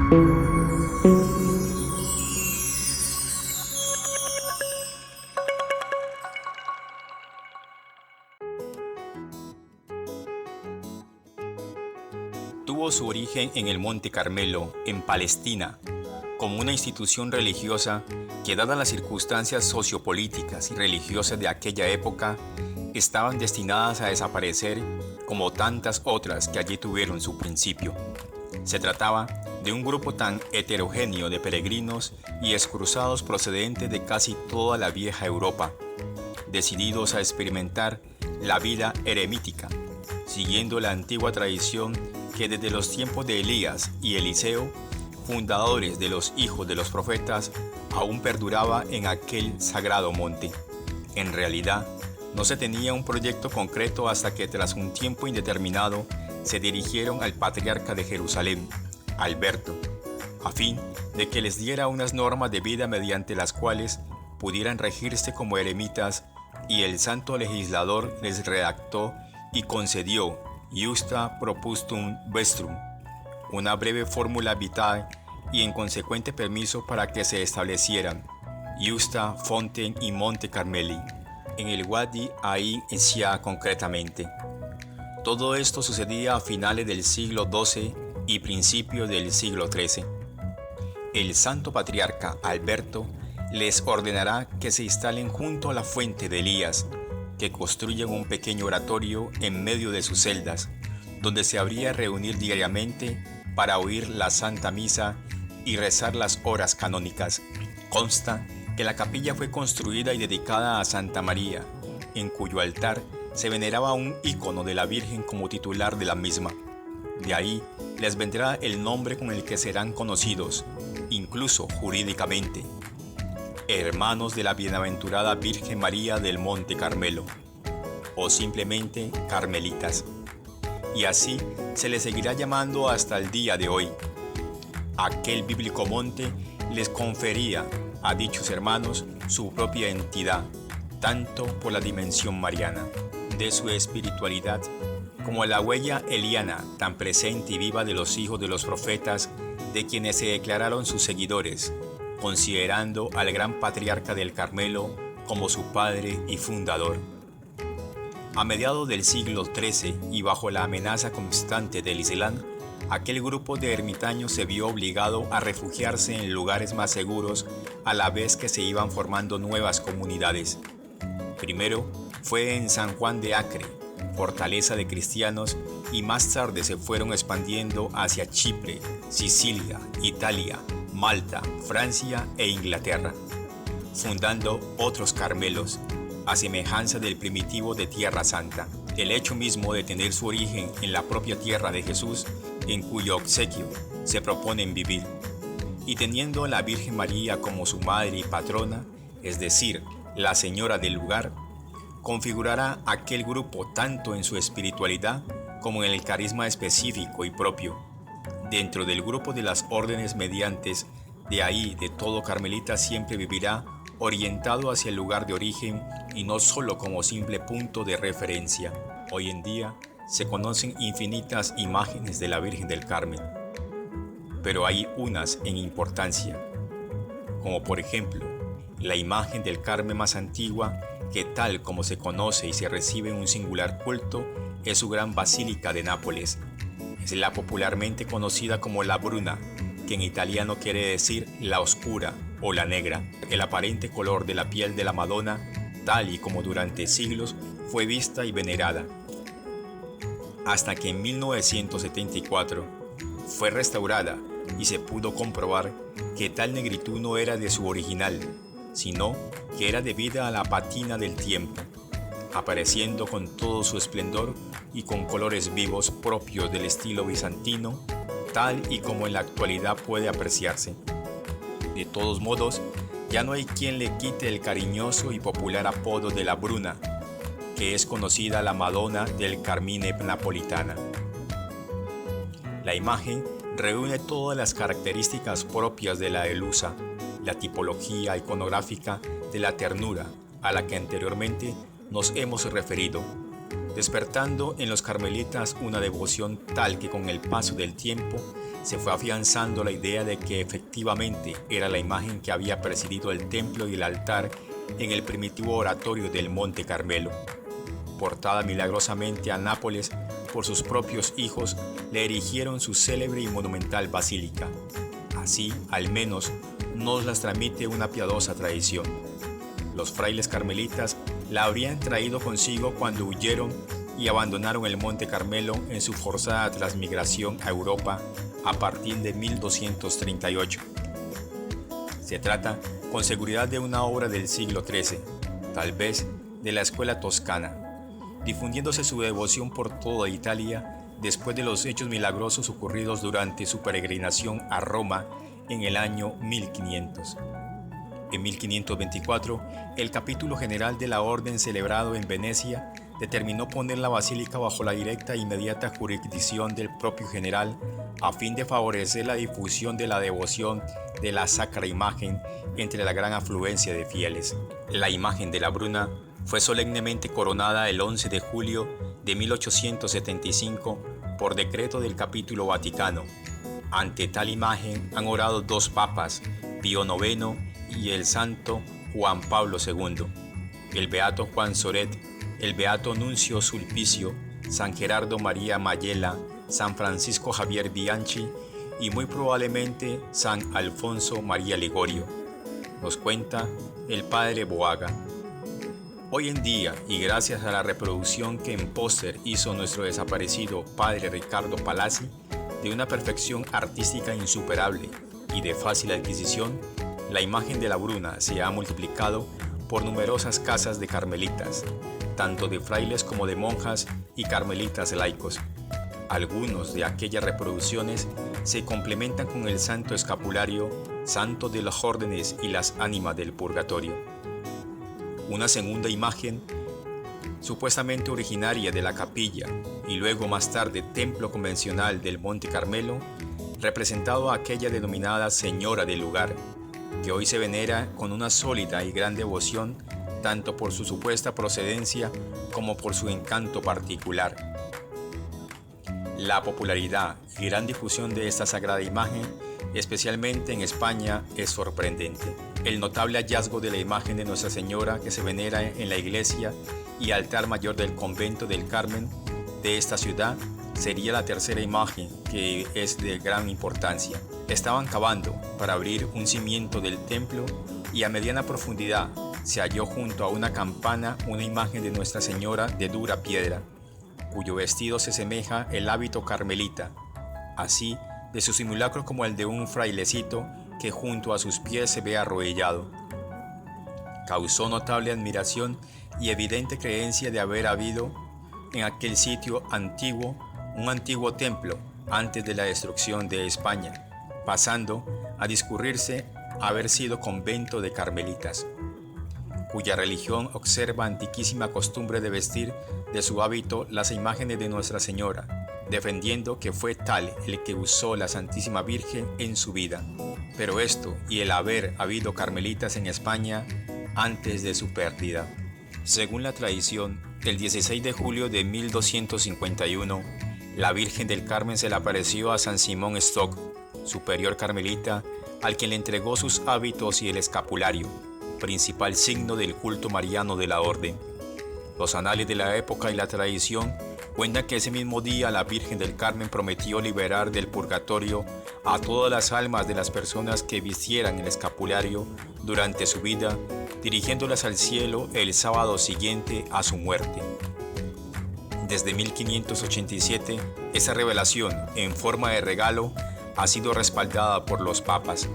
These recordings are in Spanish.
Tuvo su origen en el Monte Carmelo, en Palestina, como una institución religiosa que, dadas las circunstancias sociopolíticas y religiosas de aquella época, estaban destinadas a desaparecer como tantas otras que allí tuvieron su principio. Se trataba de un grupo tan heterogéneo de peregrinos y excruzados procedentes de casi toda la vieja Europa, decididos a experimentar la vida eremítica, siguiendo la antigua tradición que desde los tiempos de Elías y Eliseo, fundadores de los hijos de los profetas, aún perduraba en aquel sagrado monte. En realidad, no se tenía un proyecto concreto hasta que tras un tiempo indeterminado se dirigieron al patriarca de Jerusalén, Alberto, a fin de que les diera unas normas de vida mediante las cuales pudieran regirse como eremitas, y el santo legislador les redactó y concedió Iusta Propustum Vestrum, una breve fórmula vitae y en consecuente permiso para que se establecieran Iusta Fonten y Monte Carmeli, en el Wadi Ain Sia concretamente. Todo esto sucedía a finales del siglo XII y principios del siglo XIII. El santo patriarca Alberto les ordenará que se instalen junto a la fuente de Elías, que construyan un pequeño oratorio en medio de sus celdas, donde se habría de reunir diariamente para oír la Santa Misa y rezar las horas canónicas. Consta que la capilla fue construida y dedicada a Santa María, en cuyo altar se veneraba un ícono de la Virgen como titular de la misma. De ahí les vendrá el nombre con el que serán conocidos, incluso jurídicamente: hermanos de la bienaventurada Virgen María del Monte Carmelo, o simplemente carmelitas. Y así se les seguirá llamando hasta el día de hoy. Aquel bíblico monte les confería a dichos hermanos su propia entidad, tanto por la dimensión mariana de su espiritualidad, como la huella eliana tan presente y viva de los hijos de los profetas, de quienes se declararon sus seguidores, considerando al gran patriarca del Carmelo como su padre y fundador. A mediados del siglo XIII y bajo la amenaza constante del Islam, aquel grupo de ermitaños se vio obligado a refugiarse en lugares más seguros a la vez que se iban formando nuevas comunidades. Primero fue en San Juan de Acre, fortaleza de cristianos, y más tarde se fueron expandiendo hacia Chipre, Sicilia, Italia, Malta, Francia e Inglaterra, fundando otros Carmelos, a semejanza del primitivo de Tierra Santa. El hecho mismo de tener su origen en la propia tierra de Jesús, en cuyo obsequio se proponen vivir, y teniendo a la Virgen María como su madre y patrona, es decir, la señora del lugar, configurará aquel grupo tanto en su espiritualidad como en el carisma específico y propio. Dentro del grupo de las órdenes mediantes, de ahí de todo carmelita siempre vivirá orientado hacia el lugar de origen y no solo como simple punto de referencia. Hoy en día se conocen infinitas imágenes de la Virgen del Carmen, pero hay unas en importancia, como por ejemplo la imagen del Carmen más antigua, que tal como se conoce y se recibe en un singular culto, es su gran basílica de Nápoles. Es la popularmente conocida como la Bruna, que en italiano quiere decir la oscura o la negra. El aparente color de la piel de la Madonna, tal y como durante siglos fue vista y venerada, hasta que en 1974 fue restaurada y se pudo comprobar que tal negritud no era de su original, sino que era debida a la patina del tiempo, apareciendo con todo su esplendor y con colores vivos propios del estilo bizantino, tal y como en la actualidad puede apreciarse. De todos modos, ya no hay quien le quite el cariñoso y popular apodo de la Bruna, que es conocida la Madonna del Carmine Napolitana. La imagen reúne todas las características propias de la Elusa, la tipología iconográfica de la ternura a la que anteriormente nos hemos referido, despertando en los carmelitas una devoción tal que con el paso del tiempo se fue afianzando la idea de que efectivamente era la imagen que había presidido el templo y el altar en el primitivo oratorio del Monte Carmelo. Portada milagrosamente a Nápoles por sus propios hijos, le erigieron su célebre y monumental basílica. Así, al menos, nos las transmite una piadosa tradición. Los frailes carmelitas la habrían traído consigo cuando huyeron y abandonaron el Monte Carmelo en su forzada transmigración a Europa a partir de 1238. Se trata con seguridad de una obra del siglo XIII, tal vez de la escuela toscana, difundiéndose su devoción por toda Italia después de los hechos milagrosos ocurridos durante su peregrinación a Roma en el año 1500. En 1524, el capítulo general de la orden celebrado en Venecia determinó poner la basílica bajo la directa e inmediata jurisdicción del propio general a fin de favorecer la difusión de la devoción de la sacra imagen entre la gran afluencia de fieles. La imagen de la Bruna fue solemnemente coronada el 11 de julio de 1875 por decreto del Capítulo Vaticano. Ante tal imagen han orado dos papas, Pío IX y el santo Juan Pablo II, el beato Juan Soret, el beato Nuncio Sulpicio, San Gerardo María Mayela, San Francisco Javier Bianchi y muy probablemente San Alfonso María Ligorio, nos cuenta el padre Boaga. Hoy en día, y gracias a la reproducción que en póster hizo nuestro desaparecido padre Ricardo Palazzi, de una perfección artística insuperable y de fácil adquisición, la imagen de la Bruna se ha multiplicado por numerosas casas de carmelitas, tanto de frailes como de monjas y carmelitas laicos. Algunos de aquellas reproducciones se complementan con el santo escapulario, santo de los órdenes y las ánimas del purgatorio. Una segunda imagen, supuestamente originaria de la capilla y luego más tarde templo convencional del Monte Carmelo, representado a aquella denominada Señora del lugar, que hoy se venera con una sólida y gran devoción tanto por su supuesta procedencia como por su encanto particular. La popularidad y gran difusión de esta sagrada imagen, especialmente en España, es sorprendente. El notable hallazgo de la imagen de Nuestra Señora que se venera en la iglesia y altar mayor del convento del Carmen de esta ciudad sería la tercera imagen, que es de gran importancia. Estaban cavando para abrir un cimiento del templo y a mediana profundidad se halló junto a una campana una imagen de Nuestra Señora de dura piedra, cuyo vestido se semeja el hábito carmelita, así de su simulacro como el de un frailecito que junto a sus pies se ve arrodillado. Causó notable admiración y evidente creencia de haber habido en aquel sitio antiguo un antiguo templo antes de la destrucción de España, pasando a discurrirse haber sido convento de carmelitas, cuya religión observa antiquísima costumbre de vestir de su hábito las imágenes de Nuestra Señora, defendiendo que fue tal el que usó la Santísima Virgen en su vida. Pero esto y el haber habido carmelitas en España antes de su pérdida. Según la tradición, el 16 de julio de 1251, la Virgen del Carmen se le apareció a San Simón Stock, superior carmelita, al quien le entregó sus hábitos y el escapulario, principal signo del culto mariano de la orden. Los anales de la época y la tradición cuentan que ese mismo día la Virgen del Carmen prometió liberar del purgatorio a todas las almas de las personas que vistieran el escapulario durante su vida, dirigiéndolas al cielo el sábado siguiente a su muerte. Desde 1587, esa revelación, en forma de regalo, ha sido respaldada por los papas.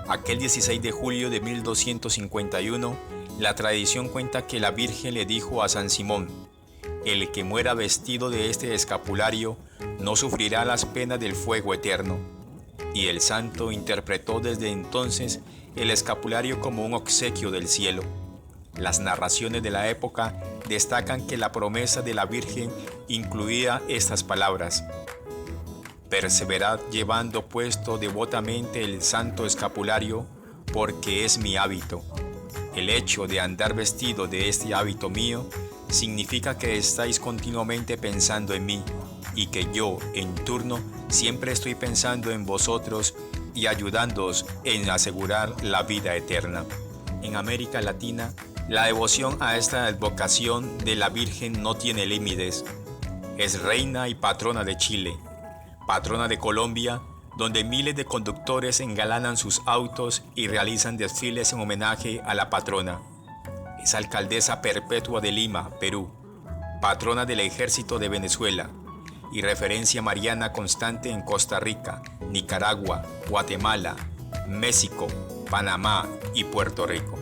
Aquel 16 de julio de 1251, la tradición cuenta que la Virgen le dijo a San Simón: «El que muera vestido de este escapulario no sufrirá las penas del fuego eterno». Y el santo interpretó desde entonces el escapulario como un obsequio del cielo. Las narraciones de la época destacan que la promesa de la Virgen incluía estas palabras: «Perseverad llevando puesto devotamente el santo escapulario, porque es mi hábito». El hecho de andar vestido de este hábito mío significa que estáis continuamente pensando en mí, y que yo, en turno, siempre estoy pensando en vosotros y ayudándoos en asegurar la vida eterna. En América Latina, la devoción a esta advocación de la Virgen no tiene límites. Es reina y patrona de Chile, patrona de Colombia, donde miles de conductores engalanan sus autos y realizan desfiles en homenaje a la patrona. Es alcaldesa perpetua de Lima, Perú, patrona del Ejército de Venezuela y referencia mariana constante en Costa Rica, Nicaragua, Guatemala, México, Panamá y Puerto Rico.